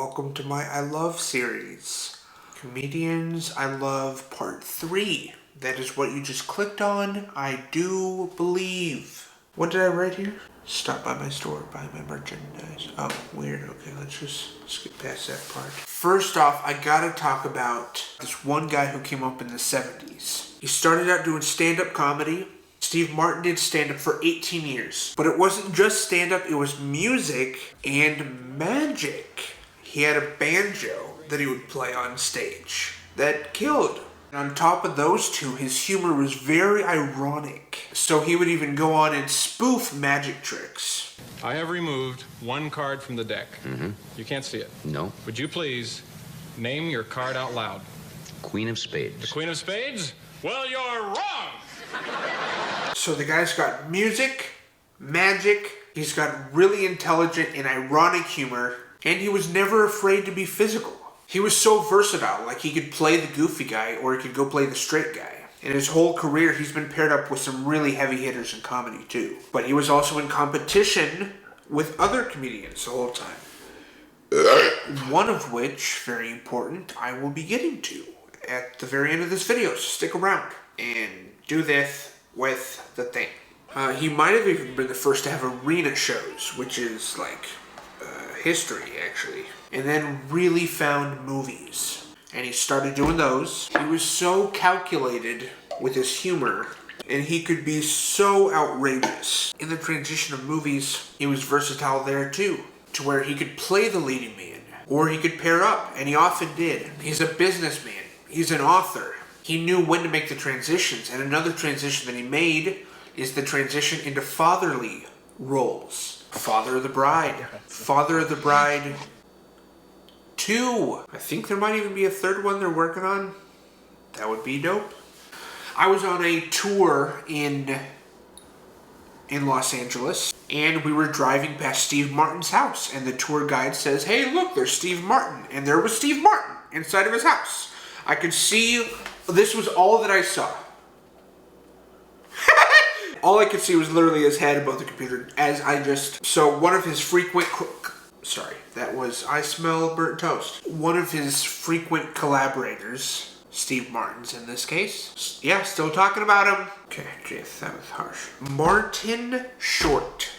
welcome to my I Love series. Comedians I Love Part 3. That is what you just clicked on, I do believe. What did I write here? Stop by my store, buy my merchandise. Oh, weird. Okay, let's just skip past that part. First off, I gotta talk about this one guy who came up in the 70s. He started out doing stand-up comedy. Steve Martin did stand-up for 18 years. But it wasn't just stand-up, it was music and magic. He had a banjo that he would play on stage that killed. And on top of those two, his humor was very ironic. So he would even go on and spoof magic tricks. I have removed one card from the deck. You can't see it. No. Would you please name your card out loud? Queen of Spades. The Queen of Spades? Well, you're wrong! So the guy's got music, magic, he's got really intelligent and ironic humor, and he was never afraid to be physical. He was so versatile, like he could play the goofy guy or he could go play the straight guy. In his whole career, he's been paired up with some really heavy hitters in comedy too. But he was also in competition with other comedians the whole time. One of which, very important, I will be getting to at the very end of this video, so stick around and do this with the thing. He might have even been the first to have arena shows, which is like history actually. And then really found movies. And he started doing those. He was so calculated with his humor, and he could be so outrageous. In the transition of movies, he was versatile there too, to where he could play the leading man, or he could pair up, and he often did. He's a businessman. He's an author. He knew when to make the transitions, and another transition that he made is the transition into fatherly roles. Father of the Bride. Father of the Bride 2. I think there might even be a third one they're working on. That would be dope. I was on a tour in Los Angeles, and we were driving past Steve Martin's house, and the tour guide says, "Hey, look, there's Steve Martin." And there was Steve Martin inside of his house. I could see, this was all that I saw. All I could see was literally his head above the computer so one of his frequent, I smell burnt toast. One of his frequent collaborators, Steve Martin's in this case. Yeah, still talking about him. Okay, Jeff, that was harsh. Martin Short.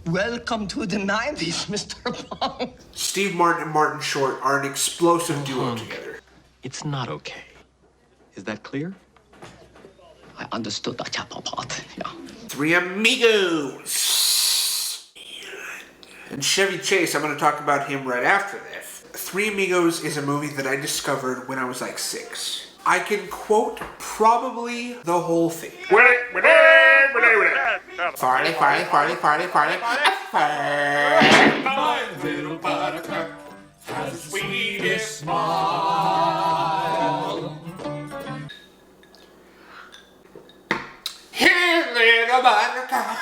Welcome to the 90s, Mr. Pong. Steve Martin and Martin Short are an explosive duo together. It's not okay. Is that clear? I understood that part, yeah. Three Amigos. And Chevy Chase, I'm going to talk about him right after this. Three Amigos is a movie that I discovered when I was like 6. I can quote probably the whole thing. Party, party, party, party, party. My little buttercup has the sweetest smile. His little buttercup.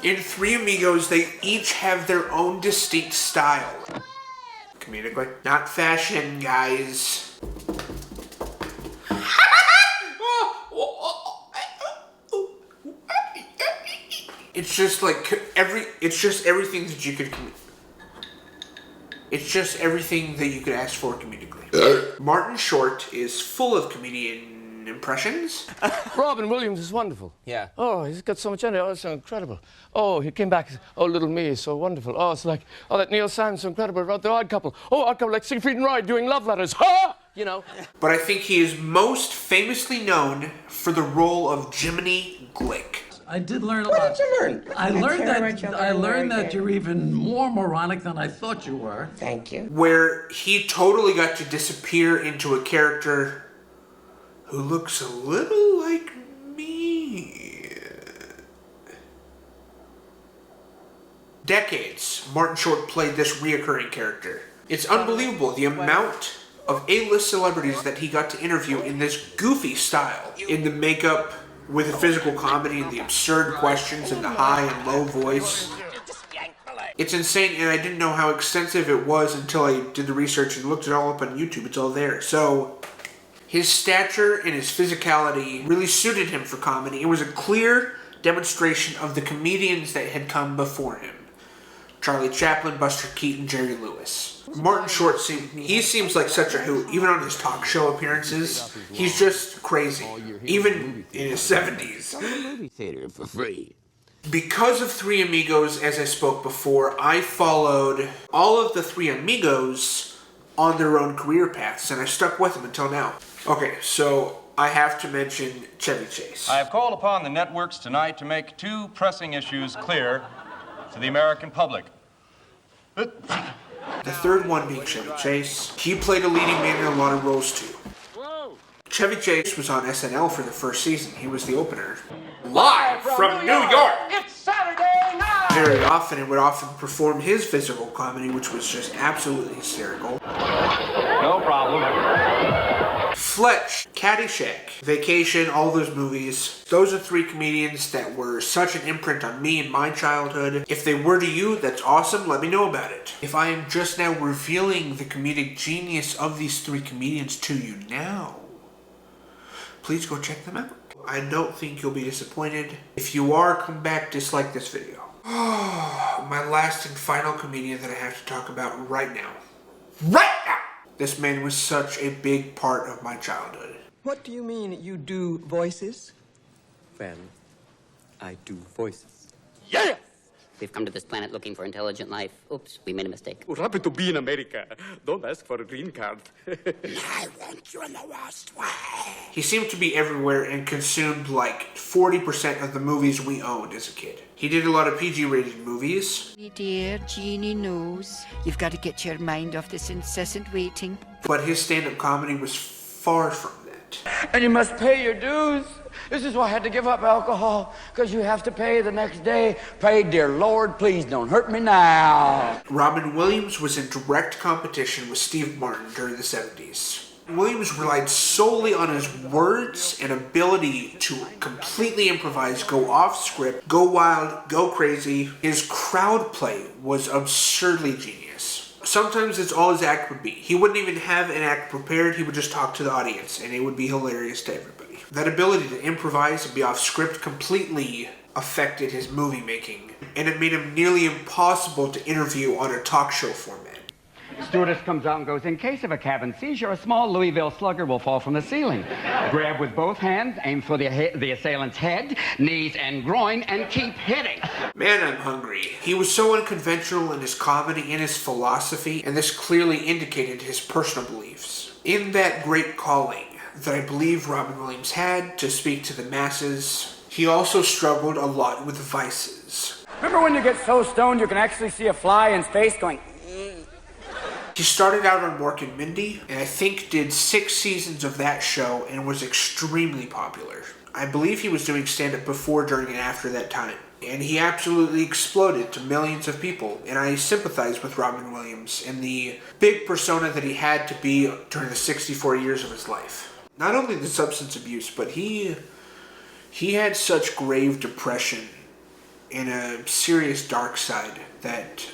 In Three Amigos, they each have their own distinct style. Comedically. Not fashion, guys. It's just like it's just everything that you could It's just everything that you could ask for comedically. Martin Short is full of comedian impressions. Robin Williams is wonderful. Yeah. Oh, he's got so much energy. Oh, it's so incredible. Oh, he came back. Oh, Little Me is so wonderful. Oh, it's like, oh, that Neil Simon, so incredible. Wrote The Odd Couple. Oh, Odd Couple, like Siegfried and Roy doing love letters. Ha! You know. But I think he is most famously known for the role of Jiminy Glick. I did learn a lot. What did you learn? I learned that you're even more moronic than I thought you were. Thank you. Where he totally got to disappear into a character who looks a little like me. Decades, Martin Short played this reoccurring character. It's unbelievable the amount of A-list celebrities that he got to interview in this goofy style. In the makeup, with the physical comedy and the absurd questions and the high and low voice. It's insane, and I didn't know how extensive it was until I did the research and looked it all up on YouTube. It's all there. So his stature and his physicality really suited him for comedy. It was a clear demonstration of the comedians that had come before him. Charlie Chaplin, Buster Keaton, Jerry Lewis. Martin Short seems like such a hoot. Even on his talk show appearances, he's just crazy. Even in his 70s. Movie theater for free. Because of Three Amigos, as I spoke before, I followed all of the Three Amigos on their own career paths, and I stuck with them until now. Okay, so I have to mention Chevy Chase. I have called upon the networks tonight to make two pressing issues clear to the American public. The third one being Chevy Chase. He played a leading man in a lot of roles too. Chevy Chase was on SNL for the first season. He was the opener. Live from New York! It's Saturday night! Very often, and would often perform his physical comedy, which was just absolutely hysterical. No problem. Fletch, Caddyshack, Vacation, all those movies. Those are three comedians that were such an imprint on me in my childhood. If they were to you, that's awesome. Let me know about it. If I am just now revealing the comedic genius of these three comedians to you now, please go check them out. I don't think you'll be disappointed. If you are, come back, dislike this video. My last and final comedian that I have to talk about right now. Right now! This man was such a big part of my childhood. What do you mean you do voices? Well, I do voices. Yes! We've come to this planet looking for intelligent life. Oops, we made a mistake. We're happy to be in America. Don't ask for a green card. I want you in the worst way. He seemed to be everywhere and consumed like 40% of the movies we owned as a kid. He did a lot of PG-rated movies. Dear, Jeannie knows you've got to get your mind off this incessant waiting. But his stand-up comedy was far from that. And you must pay your dues. This is why I had to give up alcohol, because you have to pay the next day. Pray, dear Lord, please don't hurt me now. Robin Williams was in direct competition with Steve Martin during the 70s. Williams relied solely on his words and ability to completely improvise, go off script, go wild, go crazy. His crowd play was absurdly genius. Sometimes it's all his act would be. He wouldn't even have an act prepared, he would just talk to the audience and it would be hilarious to everybody. That ability to improvise and be off script completely affected his movie making, and it made him nearly impossible to interview on a talk show format. Stewardess comes out and goes, in case of a cabin seizure, a small Louisville slugger will fall from the ceiling. Grab with both hands, aim for the assailant's head, knees, and groin, and keep hitting. Man, I'm hungry. He was so unconventional in his comedy and his philosophy, and this clearly indicated his personal beliefs. In that great calling that I believe Robin Williams had to speak to the masses, he also struggled a lot with vices. Remember when you get so stoned you can actually see a fly in space going... He started out on Mork and Mindy, and I think did 6 seasons of that show and was extremely popular. I believe he was doing stand-up before, during, and after that time. And he absolutely exploded to millions of people, and I sympathize with Robin Williams and the big persona that he had to be during the 64 years of his life. Not only the substance abuse, but he had such grave depression and a serious dark side that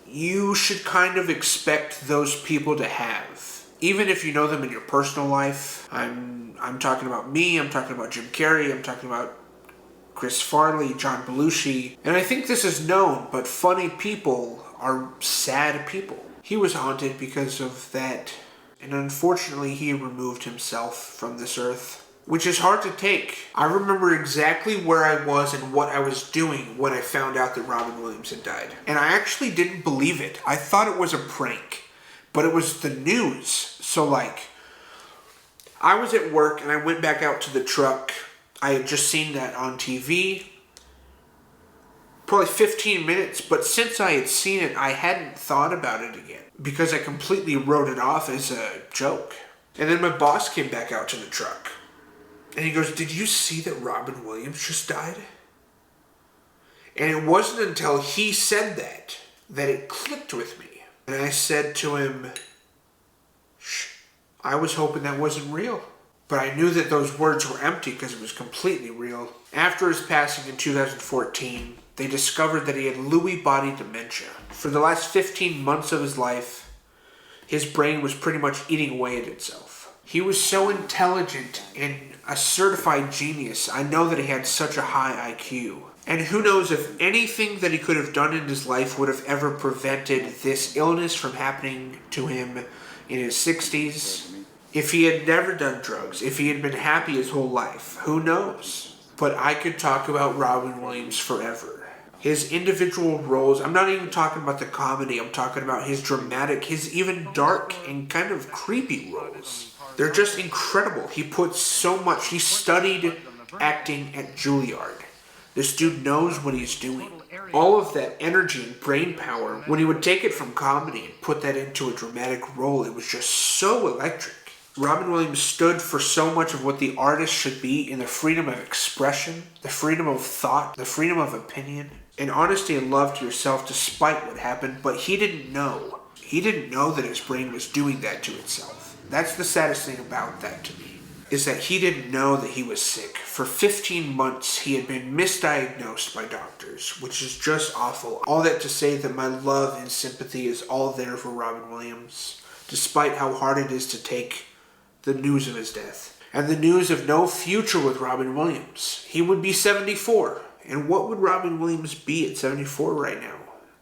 you should kind of expect those people to have. Even if you know them in your personal life. I'm talking about me, I'm talking about Jim Carrey, I'm talking about Chris Farley, John Belushi. And I think this is known, but funny people are sad people. He was haunted because of that, and unfortunately he removed himself from this earth, which is hard to take. I remember exactly where I was and what I was doing when I found out that Robin Williams had died. And I actually didn't believe it. I thought it was a prank, but it was the news. So like, I was at work and I went back out to the truck. I had just seen that on TV. Probably 15 minutes, but since I had seen it, I hadn't thought about it again because I completely wrote it off as a joke. And then my boss came back out to the truck. And he goes, "Did you see that Robin Williams just died?" And it wasn't until he said that it clicked with me. And I said to him, "Shh, I was hoping that wasn't real." But I knew that those words were empty because it was completely real. After his passing in 2014, they discovered that he had Lewy body dementia. For the last 15 months of his life, his brain was pretty much eating away at itself. He was so intelligent and a certified genius. I know that he had such a high IQ. And who knows if anything that he could have done in his life would have ever prevented this illness from happening to him in his 60s. If he had never done drugs, if he had been happy his whole life, who knows? But I could talk about Robin Williams forever. His individual roles, I'm not even talking about the comedy, I'm talking about his dramatic, his even dark and kind of creepy roles. They're just incredible. He puts so much, he studied acting at Juilliard. This dude knows what he's doing. All of that energy and brain power, when he would take it from comedy and put that into a dramatic role, it was just so electric. Robin Williams stood for so much of what the artist should be in the freedom of expression, the freedom of thought, the freedom of opinion, and honesty and love to yourself despite what happened, but he didn't know. He didn't know that his brain was doing that to itself. That's the saddest thing about that to me, is that he didn't know that he was sick. For 15 months, he had been misdiagnosed by doctors, which is just awful. All that to say that my love and sympathy is all there for Robin Williams, despite how hard it is to take the news of his death. And the news of no future with Robin Williams. He would be 74. And what would Robin Williams be at 74 right now?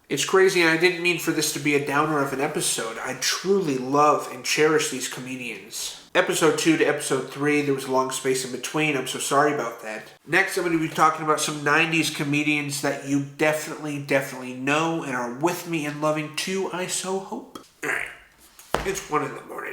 It's crazy, and I didn't mean for this to be a downer of an episode. I truly love and cherish these comedians. Episode 2 to episode 3, there was a long space in between. I'm so sorry about that. Next, I'm going to be talking about some 90s comedians that you definitely know and are with me and loving too, I so hope. Alright, it's 1 in the morning.